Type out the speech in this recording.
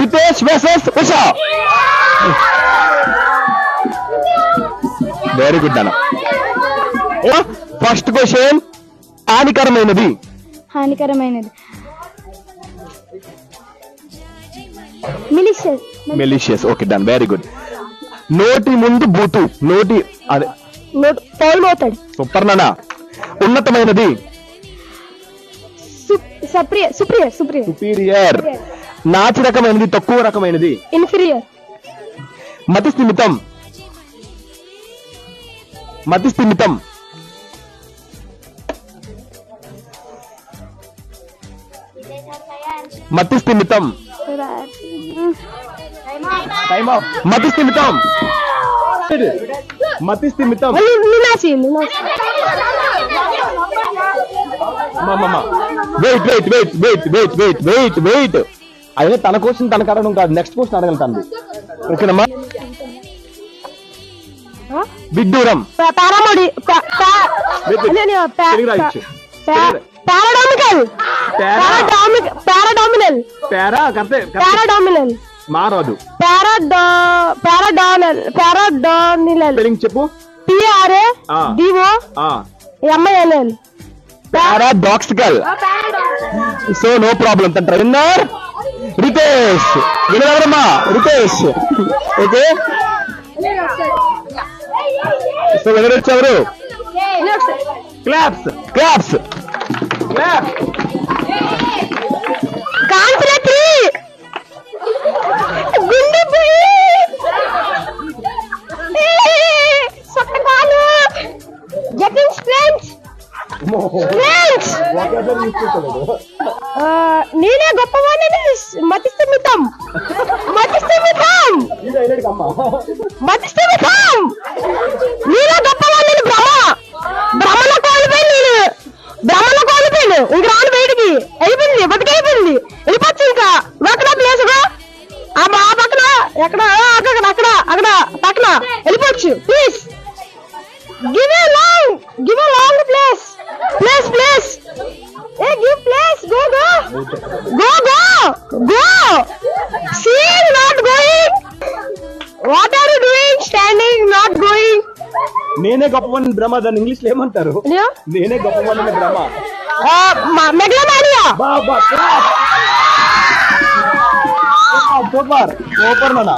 Riteish versus Usha. Very good అన్న. First question, హానికరమైనది. హానికరమైనది malicious. Okay done, very good. నోటి ముందు బూతు. నోటి అదే పౌల్మవుతాడు. సూపర్ నాన్న. ఉన్నతమైనది. సుపీరియర్. నాచి రకమైనది, తక్కువ రకమైనది. ఇన్ఫీరియర్. మతి స్థిమితం. మతి స్థిమితం. మతి స్థిమితం. మతి స్థిమితం. మతి స్థిమితం. Wait wait wait wait wait wait wait wait అయినా తన క్వశ్చన్ తనకు అడగడం కాదు, నెక్స్ట్ క్వశ్చన్ అడగలుగుతాను. ఓకేనమ్మా. విడ్డూరం. మారదు. చెప్పు. పారాడాక్సికల్. So no problem. తన విన్నర్ రితేష్. వినవరమ్మా రితేష్. ఓకే, సో విన్నర్ వచ్చేవారు. Claps claps claps. నేనే గొప్పవాడిని. మతి స్థిమితం. నేనే గొప్పవాడిని. భ్రమలో కోల్పోయాను. ఇంక రాను బయటికి. అయిపోయింది, బతికైపోయింది. వెళ్ళిపోవచ్చు ఇంకా. ఎక్కడ ప్లేస్ ఆ మా పక్కన ఎక్కడ అక్కడ అక్కడ అక్కడ పక్కన వెళ్ళిపోవచ్చు. Please give a long place. Hey, give place. Go. See, not going. What are you doing? Standing, not going. నేనే గొప్పవాడిని భ్రమ. దాన్ని ఇంగ్లీష్ లో ఏమంటారు? నేనే గొప్పవాడిని భ్రమ. మెగ్లోమానియా. సూపర్ నాన్న.